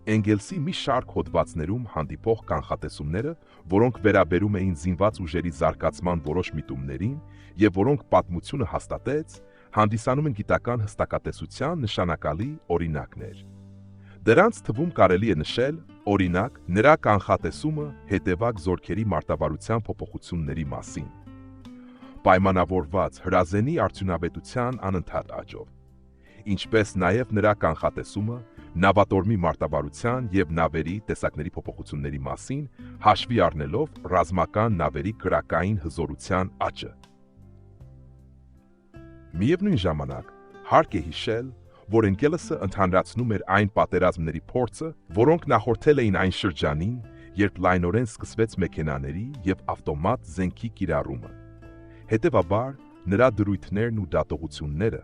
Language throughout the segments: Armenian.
Էնգելսի մի շարք հոդվածներում հանդիպող կանխատեսումները, որոնք վերաբերում էին զինված ուժերի զարգացման որոշ միտումներին եւ որոնք պատմությունը հաստատեց, հանդիսանում են գիտական հստակատեսության նշանակալի օրինակներ։ Դրանց թվում կարելի է նշել, օրինակ, նրա կանխատեսումը հետևակ զորքերի մարտավարության փոփոխությունների մասին, պայմանավորված հրազենի արդյունավետության անընդհատ աճով, ինչպես նաև նրա կանխատեսումը նավատորմի մարտավարության եւ նավերի տեսակների փոփոխությունների մասին, հաշվի առնելով ռազմական նավերի կրակային հզորության աճը։ Միևնույն ժամանակ, հարկ է հիշել, որ Էնգելսը ընդհանրացնում էր այն պատերազմների փորձը, որոնք նախորդել էին այն շրջանին, երբ լայնորեն սկսվեց մեքենաների եւ ավտոմատ զենքի կիրառումը։ Հետևաբար, նրա դրույթներն ու դատողությունները,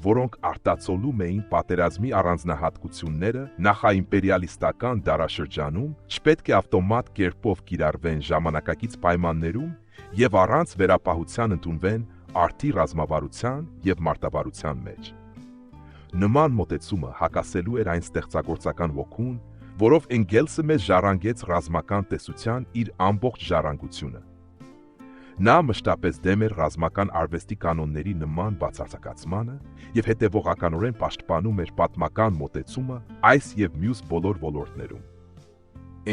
որոնք արտացոլում էին պատերազմի առանձնահատկությունները նախաիմպերիալիստական դարաշրջանում, չպետք է ավտոմատ կերպով կիրառվեն ժամանակակից պայմաններում եւ առանց վերապահության ընդունվեն արդի ռազմավարության եւ մարտավարության մեջ։ Նման մոտեցումը հակասելու էր այն ստեղծագործական ոգուն, որով Էնգելսը մեզ ժառանգեց ռազմական տեսության իր ամբողջ ժառանգությունը։ Նա մշտապես դեմ էր ռազմական արվեստի կանոնների նման բացարձակացմանը եւ հետեւողականորեն պաշտպանում էր պատմական մոտեցումը այս եւ մյուս բոլոր ոլորտներում։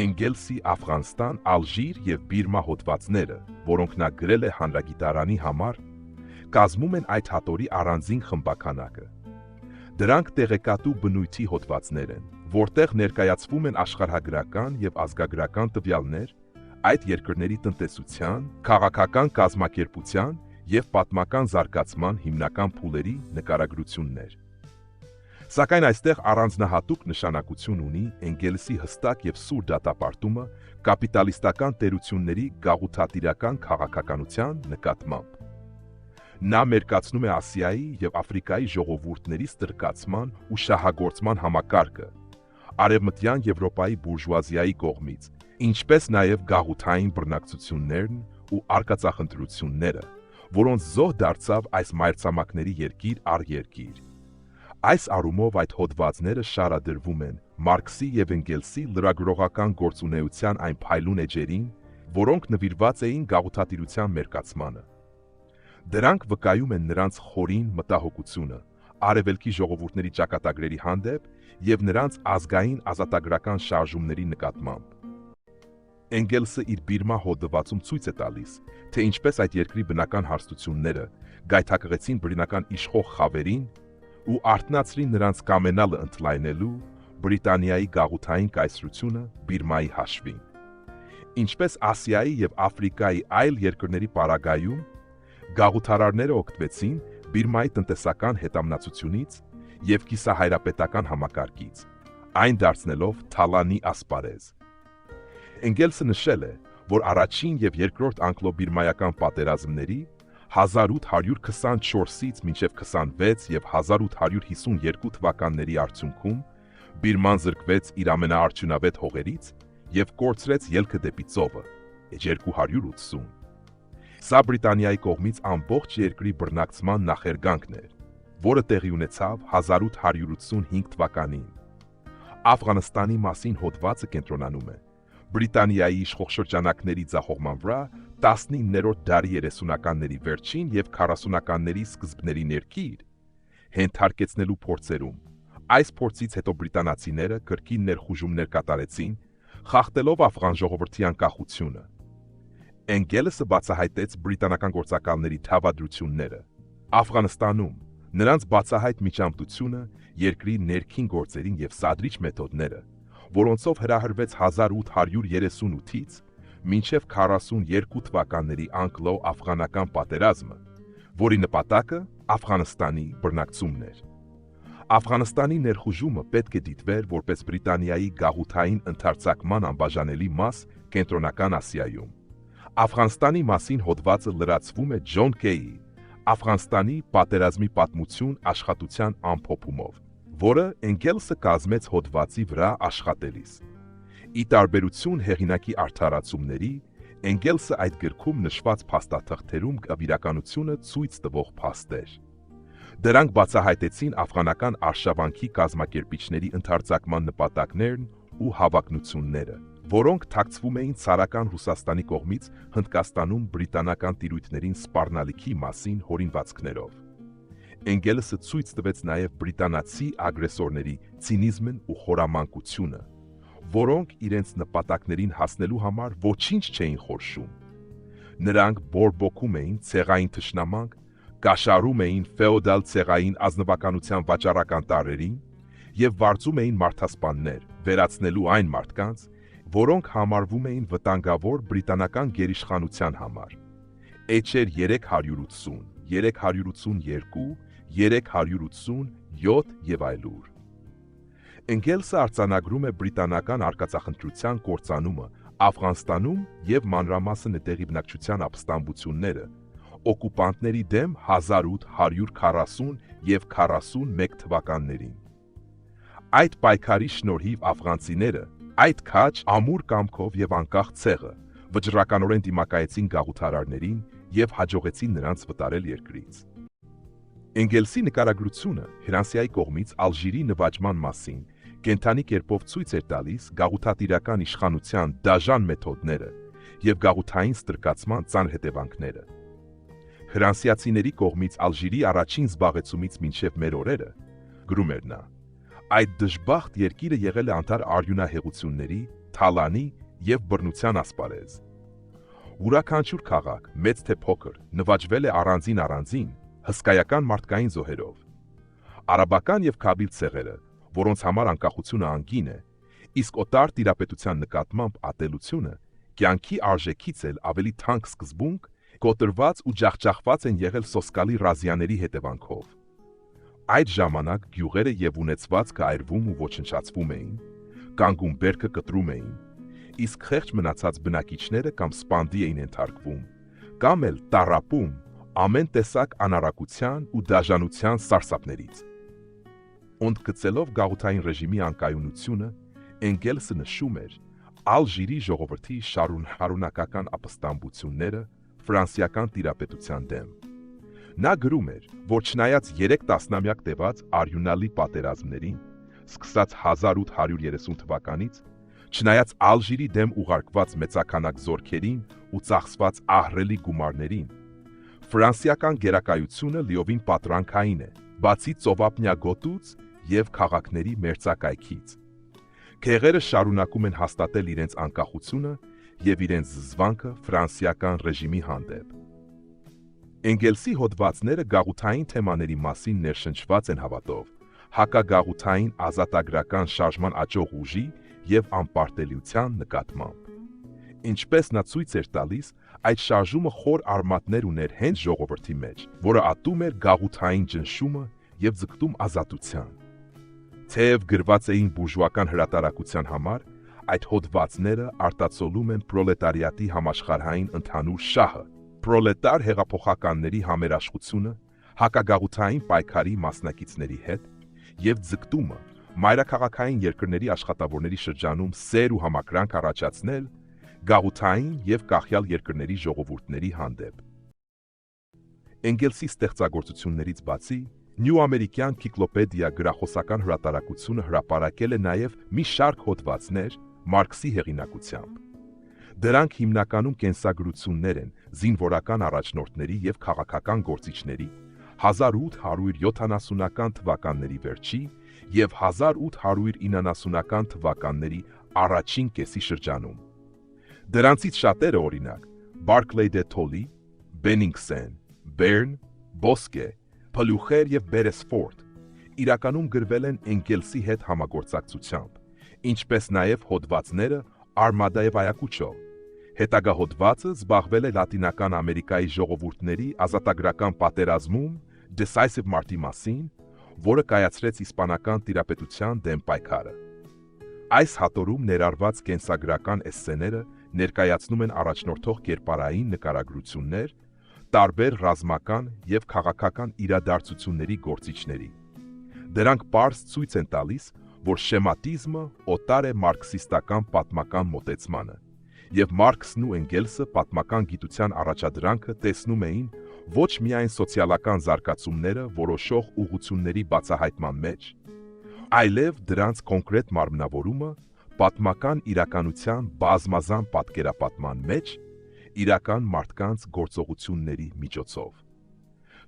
Էնգելսի Աֆղանստան, Ալժիր եւ Բիրմա հոդվածները, որոնք նա գրել է հանրագիտարանի համար, կազմում են այդ հատորի առանձին խմբականակը։ Դրանք տեղեկատու բնույթի հոդվածներ են, որտեղ ներկայացվում են աշխարհագրական եւ ազգագրական տվյալներ այդ երկրների տնտեսության, քաղաքական կազմակերպության եւ պատմական զարգացման հիմնական փուլերի նկարագրություններ։ Սակայն այստեղ առանձնահատուկ նշանակություն ունի Էնգելսի հստակ եւ սուր դատապարտումը կապիտալիստական տերությունների գաղութատիրական քաղաքականության նկատմամբ։ Նա մերկացնում է Ասիայի եւ Աֆրիկայի ժողովուրդների ստրկացման ու շահագործման համակարգը, Արևմտյան Եվրոպայի բուրժուազիայի կողմից, ինչպես նաև գաղութային բռնակցություններն ու արկածախնդրությունները, որոնց զոհ դարձավ այս մայրցամաքների երկիր առ երկիր։ Այս առումով այդ հոդվածները շարադրվում են Մարքսի եւ Էնգելսի լրագրողական գործունեության այն փայլուն էջերին, որոնք նվիրված էին գաղութատիրության մերկացմանը։ Դրանք վկայում են նրանց խորին մտահոգությունը արևելքի ժողովուրդների ճակատագրերի հանդեպ եւ նրանց ազգային ազատագրական շարժումների նկատմամբ։ Էնգելսը իր Բիրմա հոդվածում ցույց է տալիս, թե ինչպես այդ երկրի բնական հարստությունները գայթակղեցին բրինական իշխող խավերին ու արթնացրին նրանց կամենալը ընդլայնելու Բրիտանիայի գաղութային կայսրությունը Բիրմայի հաշվին։ Ինչպես Ասիայի եւ Աֆրիկայի այլ երկրների պարագայում գաղութարարները օգտվեցին Բիրմայի տնտեսական հետամնացությունից եւ կիսահայրապետական համակարգից, այն դարձնելով թալանի ասպարեզ։ Էնգելսը նշել է, որ առաջին եւ երկրորդ անգլո-բիրմայական պատերազմների 1824-ից մինչև 26 եւ 1852 թվականների արդյունքում Բիրման զրկվեց իր ամենաարդյունավետ հողերից եւ կորցրեց ելքը դեպի ծովը՝ 280։ Սա Բրիտանիայի կողմից ամբողջ երկրի բռնակցման նախերգանքն էր, որը տեղի ունեցավ 1885 թվականին։ Աֆղանստանի մասին հոդվածը կենտրոնանում է Բրիտանիայի իշխող շրջանակների ձախողման վրա 19-րդ դարի 30-ականների վերջին եւ 40-ականների սկզբների ներքիղ հենթարկեցնելու փորձերում։ Այս փորձից հետո բրիտանացիները կրկին ներխուժումներ կատարեցին, խախտելով աֆղան ժողովրդի անկախությունը։ Էնգելսը բացահայտեց բրիտանական գործակալների թավադրությունները Աֆղանստանում, նրանց բացահայտ միջամտությունը երկրի ներքին գործերին եւ սադրիչ մեթոդները, որոնցով հրահրվեց 1838-ից մինչև 42 թվականների անգլո-աֆղանական պատերազմը, որի նպատակը Աֆղանստանի բռնակցումն էր։ Աֆղանստանի ներխուժումը պետք է դիտվեր որպես Բրիտանիայի գաղութային ընդարձակման անբաժանելի մաս Կենտրոնական Ասիայում։ Աֆղանստանի մասին հոդվածը լրացվում է Ջոն Քեյի Աֆղանստանի պատերազմի պատմություն աշխատության ամփոփումով, որը Էնգելսը կազմեց հոդվածի վրա աշխատելիս։ Ի տարբերություն հեղինակի արդարացումների, Էնգելսը այդ գրքում նշված փաստաթղթերում իրականությունը ցույց տվող փաստեր։ Դրանք բացահայտեցին աֆղանական արշավանքի կազմակերպիչների ընդարձակման նպատակներն ու հավակնությունները, որոնք թաքցվում էին ցարական Ռուսաստանի կողմից Հնդկաստանում բրիտանական տիրույթներին սպառնալիքի մասին հորինվածքներով։ Էնգելսը ցույց տվեց նաև բրիտանացի ագրեսորների ցինիզմն ու խորամանկությունը, որոնք իրենց նպատակներին հասնելու համար ոչինչ չէին խորշում։ Նրանք բորբոքում էին ցեղային թշնամանք, կաշառում էին ֆեոդալ ցեղային ազնվականության վաճառական տարրերին եւ վարձում էին մարդասպաններ, վերացնելու այն մարդկանց, որոնք համարվում էին վտանգավոր բրիտանական գերիշխանության համար։ Էջեր 380, 382, 387 եւ այլուր։ Էնգելսը արձանագրում է բրիտանական արկածախնդրության կործանումը Աֆղանստանում եւ մանրամասն նետեղի բնակչության ապստամբությունները օկուպանտների դեմ 1840 եւ 41 թվականներին։ Այդ պայքարի շնորհիվ աֆղանցիները այդ քաջ ամուր կամքով եւ անկախ ցեղը վճռականորեն դիմակայեցին գաղութարարներին եւ հաջողեցին նրանց վտարել երկրից։ Էնգելսի նկարագրությունը Ֆրանսիայի կողմից Ալժիրի նվաճման մասին կենթանի կերպով ցույց էր տալիս գաղութատիրական իշխանության դաժան մեթոդները եւ գաղութային ստրկացման ծանր հետևանքները։ Ֆրանսիացիների կողմից Ալժիրի առաջին զբաղեցումից մինչև մեր օրերը, գրում էր նա, այդ դժբախտ երկիրը եղել է անտար արյունահեղությունների, թալանի եւ բռնության ասպարեզ։ Յուրաքանչյուր քաղաք, մեծ թե փոքր, նվաճվել է առանձին հսկայական մարդկային զոհերով։ Արաբական եւ Քաբիլ ցեղերը, որոնց համար անկախությունը անգին է, իսկ օտար տիրապետության նկատմամբ ատելությունը կյանքի արժեքից էլ ավելի թանկ սկզբունք, կոտրված ու ջախջախված են եղել սոսկալի ռազիաների հետևանքով։ Այդ ժամանակ գյուղերը եւ ունեցվածքը այրվում ու ոչնչացվում էին, կանգուն բերքը կտրում էին, իսկ խեղճ մնացած բնակիչները կամ սպանդի էին ենթարկվում, կամ էլ տառապում ամեն տեսակ անարակության ու դաժանության սարսափներից։ Ընդգծելով գաղութային ռեժիմի անկայունությունը, Էնգելսը նշում էր Ալժիրի ժողովրդի շարունակական ապստամբությունները ֆրանսիական տիրապետության դեմ։ Նա գրում էր, որ չնայած 3 տասնամյակ տևած արյունալի պատերազմներին, սկսած 1830 թվականից, չնայած Ալժիրի դեմ ուղարկված մեծաքանակ զորքերին ու ծախսված ահռելի գումարներին, ֆրանսիական գերակայությունը լիովին պատրանքային է, բացի ծովափնյա գոտուց եւ քաղաքների մերձակայքից։ Քեղերը շարունակում են հաստատել իրենց անկախությունը եւ իրենց զզվանքը ֆրանսիական ռեժիմի հանդեպ։ Էնգելսի հոդվածները գաղութային թեմաների մասին ներշնչված են հավատով, հակագաղութային ազատագրական շարժման աճող ուժի եւ անպարտելիության նկատմամբ։ Ինչպես նա ցույց էր տալիս, այդ շարժումը խոր արմատներ ուներ հենց ժողովրդի մեջ, որը ատում էր գաղութային ճնշումը եւ ձգտում ազատության։ Թեև գրված էին բուրժուական հրատարակության համար, այդ հոդվածները արտացոլում են պրոլետարիատի համաշխարհային ընդհանուր շահը, պրոլետար հեղափոխականների համերաշխությունը, հակագաղութային պայքարի մասնակիցների հետ եւ ձգտումը մայրաքաղաքային երկրների աշխատավորների շրջանում սեր ու համակրանք առաջացնել գաղութային եւ կախյալ երկրների ժողովուրդների հանդեպ։ Էնգելսի ստեղծագործություններից բացի, Նյու ամերիկյան Քիկլոպեդիա գրախոսական հրատարակությունը հրապարակել է նաև մի շարք հոդվածներ Մարքսի հեղինակությամբ։ Դրանք հիմնականում կենսագրություններ են զինվորական առաջնորդների եւ քաղաքական գործիչների 1870-ական թվականների վերջի եւ 1890-ական թվականների առաջին կեսի շրջանում։ Դրանցից շատերը, օրինակ, Բարքլեյ դե Թոլի, Բենինգսեն, Բերն, Բոսկե, Փլյուխեր եւ Բերեսֆորդ իրականում գրվել են Էնգելսի հետ համագործակցությամբ, ինչպես նաև հոդվածները Արմադա եւ Այակուչո։ Հետագա հոդվածը զբաղվել է Լատինական Ամերիկայի ժողովուրդների ազատագրական պատերազմում Decisive մարտի մասին, որը կայացրեց իսպանական տիրապետության դեմ պայքարը։ Այս հատորում ներառված կենսագրական էսսեները ներկայացնում են առաջնորդող կերպարային նկարագրություններ տարբեր ռազմական եւ քաղաքական իրադարձությունների գործիչների։ Դրանք պարզ ցույց են տալիս, որ շեմատիզմը օտար է մարքսիստական պատմական մոտեցմանը, եւ Մարքսն ու Էնգելսը պատմական գիտության առաջադրանքը տեսնում էին ոչ միայն սոցիալական զարգացումները որոշող ուղղությունների բացահայտման մեջ, այլև դրանց կոնկրետ մարմնավորումը պատմական իրականության բազմազան պատկերապատման մեջ իրական մարդկանց գործողությունների միջոցով։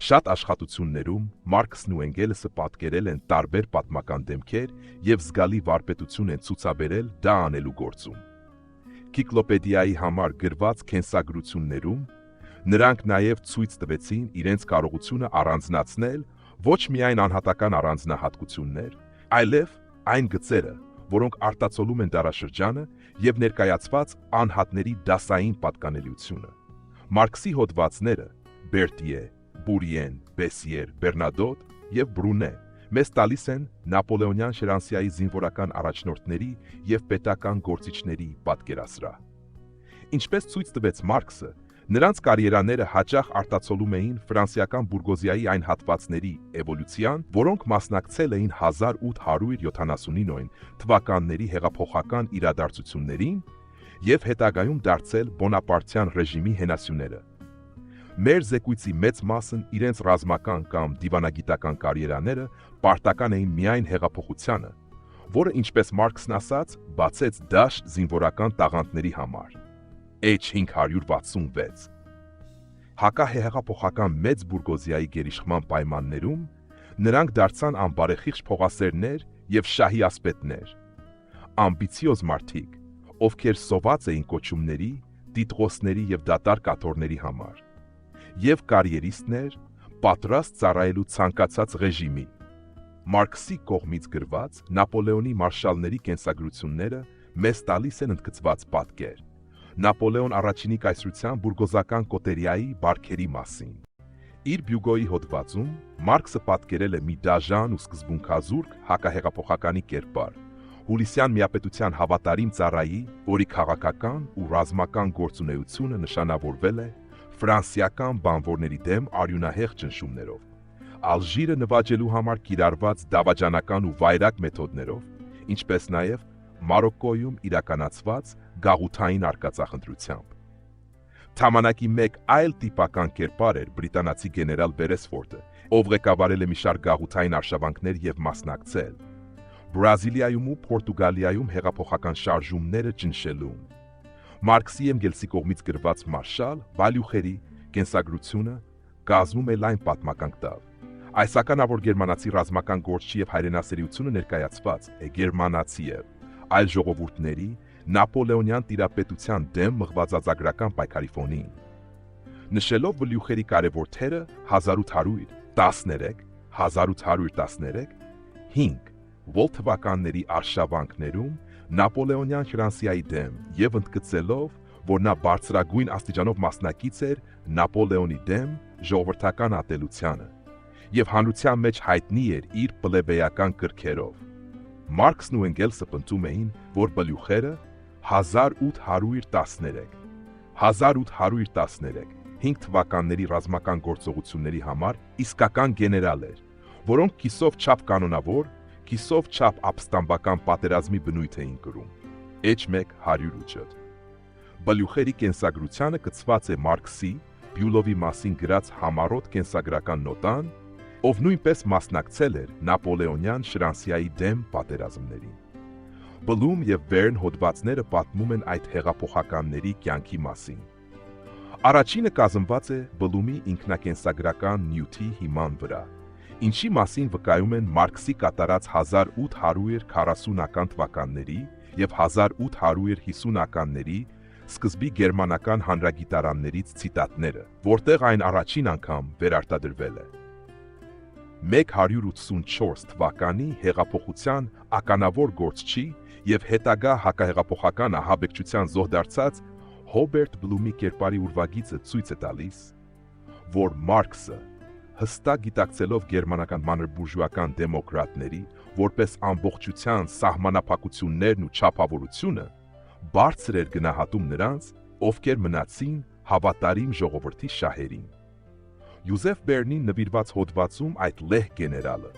Շատ աշխատություններում Մարքսն ու Էնգելսը պատկերել են տարբեր պատմական դեմքեր եւ զգալի վարպետություն են ցուցաբերել դա անելու գործում։ Կիկլոպեդիայի համար գրված կենսագրություններում նրանք նաև ցույց տվեցին իրենց կարողությունը առանձնացնել ոչ միայն անհատական առանձնահատկություններ, այլև այն գծերը, որոնք արտացոլում են դարաշրջանը եւ ներկայացված անհատների դասային պատկանելիությունը։ Մարքսի հոդվածները Բերտիե, Բուրիեն, Բեսիեր, Բերնադոտ եւ Բրունե մեզ տալիս են նապոլեոնյան շրանսիայի զինվորական առաջնորդների եւ պետական գործիչների պատկերասրահ։ Ինչպես ցույց տվեց Մարքսը, նրանց կարիերաները հաճախ արտացոլում էին ֆրանսիական բուրգոզիայի այն հատվածների էվոլյուցիան, որոնք մասնակցել էին 1879 թվականների հեղափոխական իրադարձություններին եւ հետագայում դարձել բոնապարտյան ռեժիմի հենասյուները։ Մեր զեկույցի մեծ մասն իրենց ռազմական կամ դիվանագիտական կարիերաները պարտական էին միայն հեղափոխությանը, որը, ինչպես Մարքսն ասաց, բացեց դաշտ զինվորական տաղանդների համար։ H566 Հակահեղափոխական մեծ բուրգոզիայի գերիշխման պայմաններում նրանք դարձան անբարեխիղճ փողասերներ եւ շահի ասպետներ, ամբիցիոզ մարդիկ, ովքեր սոված էին կոչումների, տիտղոսների եւ դատար կաթոռների համար, եւ կարիերիստներ, պատրաստ ծառայելու ցանկացած ռեժիմի։ Մարքսի կողմից գրված Նապոլեոնի մարշալների կենսագրությունները մեզ տալիս են ընդգծված պատկեր Նապոլեոն առաջինի կայսրության բուրգոզական կոտերիայի բարքերի մասին։ Իր բյուգոյի հոդվածում Մարքսը պատկերել է մի դաժան ու սկզբունքազուրկ հակահեղափոխականի կերպար, Հուլիսյան միապետության հավատարիմ ծառայի, որի քաղաքական ու ռազմական գործունեությունը նշանավորվել է ֆրանսիական բանվորների դեմ արյունահեղ ճնշումներով, Ալժիրը նվաճելու համար կիրառված դավաճանական ու վայրագ մեթոդներով, ինչպես նաև Մարոկկոյում իրականացված գաղութային արկածախնդրությամբ։ Թամանակի մեկ այլ տիպական կերպար էր բրիտանացի գեներալ Բերեսֆորդը, ով ղեկավարել է մի շարք գաղութային արշավանքներ եւ մասնակցել Բրազիլիայում ու Պորտուգալիայում հեղափոխական շարժումները ճնշելուն։ Մարքսի Էնգելսի կողմից գրված Մարշալ Վալյուխերի կենսագրությունը կազմում է լայն պատմական կտավ։ Այս ականավոր գերմանացի ռազմական գործչի եւ հայրենասերությունը ներկայացված է գերմանացի եւ այլ ժողովուրդների նապոլեոնյան տիրապետության դեմ մղված ազագրական պայքարի ֆոնին։ Նշելով Վալյուխերի կարևոր թերը 1813, 1813, 5 Ոլ թվականների արշավանքներում Նապոլեոնյան Ֆրանսիայի դեմ եւ ընդգծելով, որ նա բարձրագույն աստիճանով մասնակից էր Նապոլեոնի դեմ ժողովրդական ատելությանը եւ հանրության մեջ հայտնի էր իր պլեբեյական կրքերով։ Մարքսն ու Էնգելսը պնդում էին, որ Բլյուխերը 1813 5 թվականների ռազմական գործողությունների համար իսկական գեներալ էր, որոնք կիսով չափ կանոնավոր, կիսով չափ ապստամբական պատերազմի բնույթ էին կրում։ H1-108 Բլյուխերի կենսագրությանը կցված է Մարքսի Բյուլովի մասին գրած համառոտ կենսագրական նոտան, ով նույնպես մասնակցել էր Նապոլեոնյան Շրանսիայի դեմ պատերազմներին։ Բլում եւ Վերն հոդվածները պատմում են այդ հեղափոխականների կյանքի մասին։ Առաջինը կազմված է Բլումի ինքնակենսագրական նյութի հիման վրա, ինչի մասին վկայում են Մարքսի կատարած 1840-ական թվականների եւ 1850-ականների սկզբի գերմանական հանրագիտարաններից ցիտատները, որտեղ այն առաջին անգամ վերարտադրվել է։ 184 թվականի հեղափոխության ականավոր գործչի եւ հետագա հակահեղափոխական ահաբեկչության զոհ դարձած Հոբերտ Բլումի կերպարի ուրվագիծը ցույց է տալիս, որ Մարքսը հստակ գիտակցելով գերմանական մանրբուրժուական դեմոկրատների որպես ամբողջության սահմանափակություններն ու չափավորությունը, բարձր էր գնահատում նրանց, ովքեր մնացին հավատարիմ ժողովրդի շահերին։ Յուզեֆ Բերնին նվիրված հոդվածում այդ լեհ գեներալը,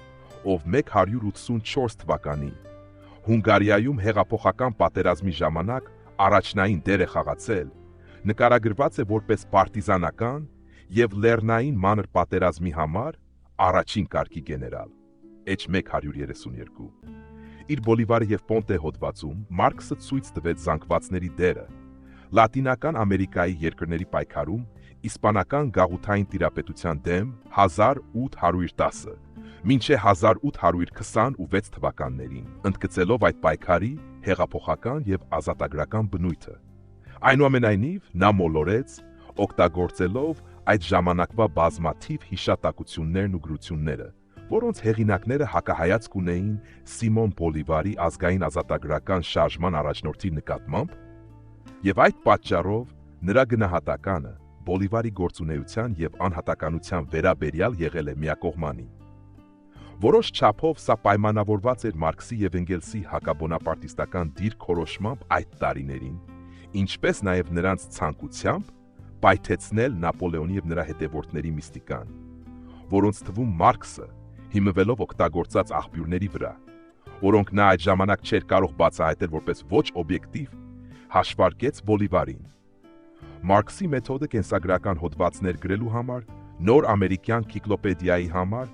ով 184 թվականի Հունգարիայում հեղափոխական պատերազմի ժամանակ առաջնային դեր է խաղացել, նկարագրված է որպես պարտիզանական եւ լեռնային մանր պատերազմի համար առաջին կարգի գեներալ H132։ Իր Բոլիվարը եւ Պոնտե հոդվածում Մարքսը ցույց տվեց զանգվածների դերը Լատինական Ամերիկայի երկրների պայքարում իսպանական գաղութային տիրապետության դեմ 1810-ը մինչև 1826 թվականներին, ընդգծելով այդ պայքարի հեղափոխական եւ ազատագրական բնույթը։ Այնուամենայնիվ, նա մոլորեց, օգտագործելով այդ ժամանակվա բազմաթիվ հիշատակություններն ու գրությունները, որոնց հեղինակները հակահայացք ունեին Սիմոն Բոլիվարի ազգային ազատագրական շարժման առաջնորդի նկատմամբ, եւ այդ պատճառով նրա գնահատականը Բոլիվարի գործունեության եւ անհատականության վերաբերյալ եղել է միակողմանի։ Որոշ չափով սա պայմանավորված էր Մարքսի եւ Էնգելսի հակաբոնապարտիստական դիրքորոշմամբ այդ տարիներին, ինչպես նաեւ նրանց ցանկությամբ պայթեցնել Նապոլեոնի եւ նրա հետևորդների միստիկան, որոնց թվում Մարքսը հիմնվելով օգտագործած աղբյուրների վրա, որոնք նա այդ ժամանակ չէր կարող բացահայտել որպես ոչ օբյեկտիվ, հաշվարկեց Բոլիվարին։ Մարքսի մեթոդը կենսագրական հոդվածներ գրելու համար, նոր ամերիկյան քիկլոպեդիայի համար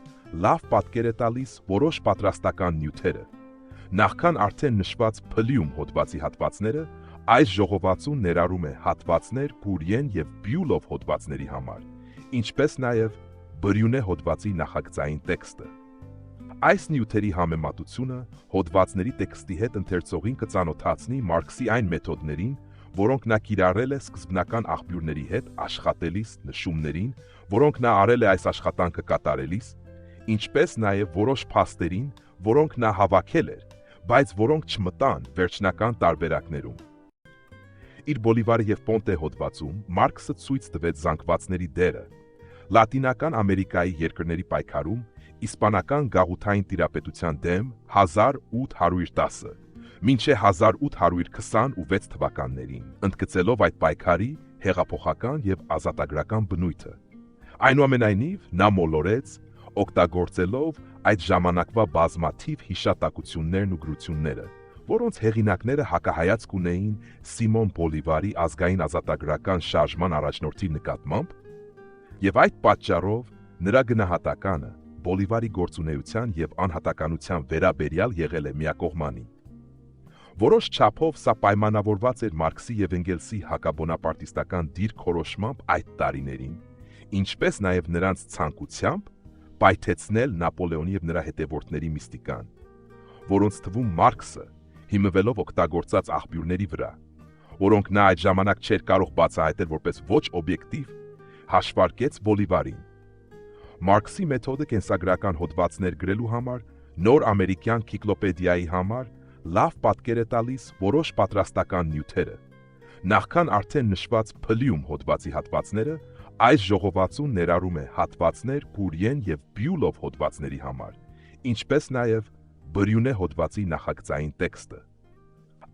լավ պատկեր է տալիս որոշ պատրաստական նյութերը։ Նախքան արդեն նշված Փլիում հոդվածի հատվածները, այս ժողովածուն ներառում է հատվածներ Կուրիեն եւ Բյուլով հոդվածների համար, ինչպես նաեւ Բրյունե հոդվածի նախագծային տեքստը։ Այս նյութերի համեմատությունը հոդվածների տեքստի հետ ընթերցողին կծանոթացնի Մարքսի այն մեթոդներին, որոնք նա կիրառել է սկզբնական աղբյուրների հետ աշխատելիս նշումներին, որոնք նա արել է այս աշխատանքը կատարելիս, ինչպես նաև որոշ փաստերին, որոնք նա հավաքել էր, բայց որոնք չմտան վերջնական տարբերակներում։ Իր Բոլիվարը եւ Պոնտե հոդվածում Մարքսը ցույց տվեց զանգվածների դերը Լատինական Ամերիկայի երկրների պայքարում իսպանական գաղութային տիրապետության դեմ 1810-ը մինչև 1826 թվականներին, ընդգծելով այդ պայքարի հեղափոխական եւ ազատագրական բնույթը։ Այնուամենայնիվ, նա մոլորեց, օգտագործելով այդ ժամանակվա բազմաթիվ հիշատակություններն ու գրությունները, որոնց հեղինակները հակահայացք ունեին Սիմոն Բոլիվարի ազգային ազատագրական շարժման առաջնորդի նկատմամբ, եւ այդ պատճառով նրա գնահատականը Բոլիվարի գործունեության եւ անհատականության վերաբերյալ եղել է միակողմանի։ Որոշ չափով սա պայմանավորված էր Մարքսի եւ Էնգելսի հակաբոնապարտիստական դիրքորոշմամբ այդ տարիներին, ինչպես նաեւ նրանց ցանկությամբ պայթեցնել Նապոլեոնի եւ նրա հետևորդների միստիկան, որոնց թվում Մարքսը հիմնվելով օգտագործած աղբյուրների վրա, որոնք նա այդ ժամանակ չէր կարող բացահայտել որպես ոչ օբյեկտիվ, հաշվարկեց Բոլիվարին։ Մարքսի մեթոդը կենսագրական հոդվածներ գրելու համար, նոր ամերիկյան քիկլոպեդիայի համար լավ պատկեր է տալիս որոշ պատրաստական նյութերը։ Նախքան արդեն նշված Փլիում հոդվածի հատվածները, այս ժողովածուն ներառում է հատվածներ Կուրիեն եւ Բյուլով հոդվածների համար, ինչպես նաեւ Բրյունե հոդվածի նախագծային տեքստը։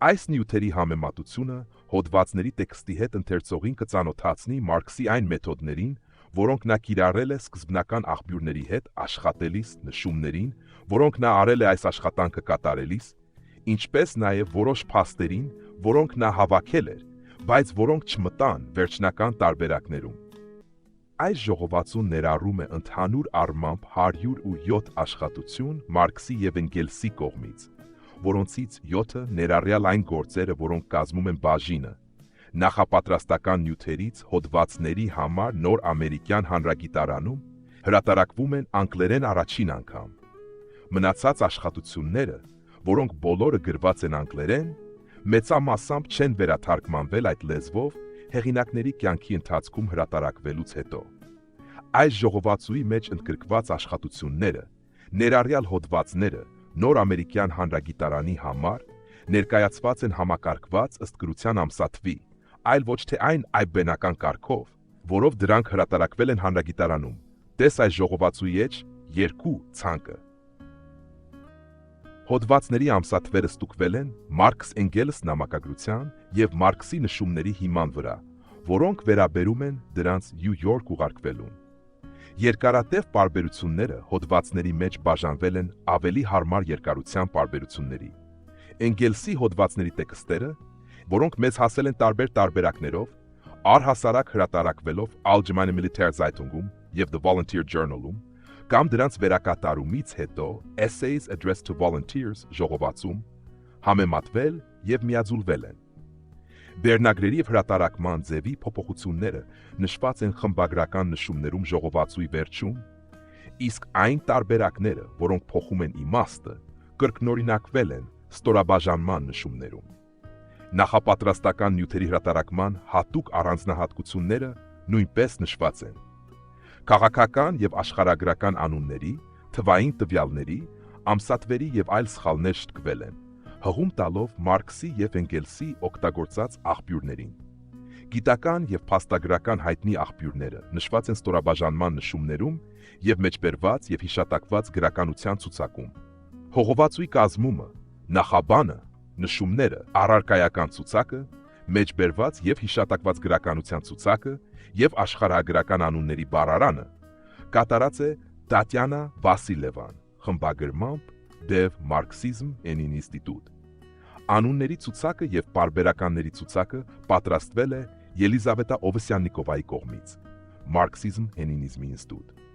Այս նյութերի համեմատությունը հոդվածների տեքստի հետ ընթերցողին կծանոթացնի Մարքսի այն մեթոդներին, որոնք նա կիրառել է սկզբնական աղբյուրների հետ աշխատելիս նշումներին, որոնք նա արել է այս աշխատանքը կատարելիս, ինչպես նաև որոշ փաստերին, որոնք նա հավաքել էր, բայց որոնք չմտան վերջնական տարբերակներում։ Այս ժողովածուն ներառում է ընդհանուր առմամբ 107 աշխատություն Մարքսի եւ Էնգելսի կողմից, որոնցից 7-ը ներառյալ այն գործերը, որոնք կազմում են բաժինը, նախապատրաստական նյութերից հոդվածների համար նոր ամերիկյան հանրագիտարանում հրատարակվում են անգլերեն առաջին անգամ։ Մնացած աշխատությունները, որոնք բոլորը գրված են անգլերեն, մեծամասամբ չեն վերաթարգմանվել այդ լեզվով հեղինակների կյանքի ընթացքում հրատարակվելուց հետո։ Այս ժողովածուի մեջ ընդգրկված աշխատությունները, ներառյալ հոդվածները նոր ամերիկյան հանրագիտարանի համար ներկայացված են համակարգված ըստ գրության ամսաթվի, այլ ոչ թե այն այբբենական կարգով, որով դրանք հրատարակվել են հանրագիտարանում։ Տես այս ժողովածուի մեջ 2 ցանկը։ Հոդվածների ամսաթվերը ստուգվել են Մարքս-Էնգելս նամակագրության եւ Մարքսի նշումների հիման վրա, որոնք վերաբերում են դրանց Նյու Յորք ուղարկվելուն։ Երկարատև պարբերությունները հոդվածների մեջ բաժանվել են ավելի հարմար երկարության պարբերությունների։ Էնգելսի հոդվածների տեքստերը, որոնք մեզ հասել են տարբեր տարբերակներով, առհասարակ հրատարակվելով Allgemeine Militär Zeitung-ում եւ The Volunteer Journal-ում, կամ դրանց վերակատարումից հետո Essays Addressed to Volunteers ժողովածում համեմատվել եւ միաձուլվել են։ Վերնագրերի եւ հրատարակման ձևի փոփոխությունները նշված են խմբագրական նշումներում ժողովածուի վերջում, իսկ այն տարբերակները, որոնք փոխում են իմաստը, կրկնօրինակվել են ստորաբաժանման նշումներում։ Նախապատրաստական նյութերի հրատարակման հատուկ առանձնահատկությունները նույնպես նշված են։ Քաղաքական եւ աշխարհագրական անունների, թվային տվյալների, ամսաթվերի եւ այլ սխալներ շտկվել են, հղում տալով Մարքսի եւ Էնգելսի օգտագործած աղբյուրներին։ Գիտական եւ փաստագրական հայտնի աղբյուրները նշված են ստորաբաժանման նշումներում եւ մեջբերված եւ հիշատակված գրականության ցուցակում։ Հողովածուի կազմումը, նախաբանը, նշումները, առարկայական ցուցակը, մեջբերված եւ հիշատակված գրականության ցուցակը եւ աշխարհագրական անունների բառարանը կատարած է Տատյանա Վասիլևան, խմբագրմամբ Dev Marxism and Institute։ Անունների ցուցակը եւ պարբերականների ցուցակը պատրաստվել է Ելիզավետա Օվսյան-Նիկովայի կողմից, Marxism and Institute։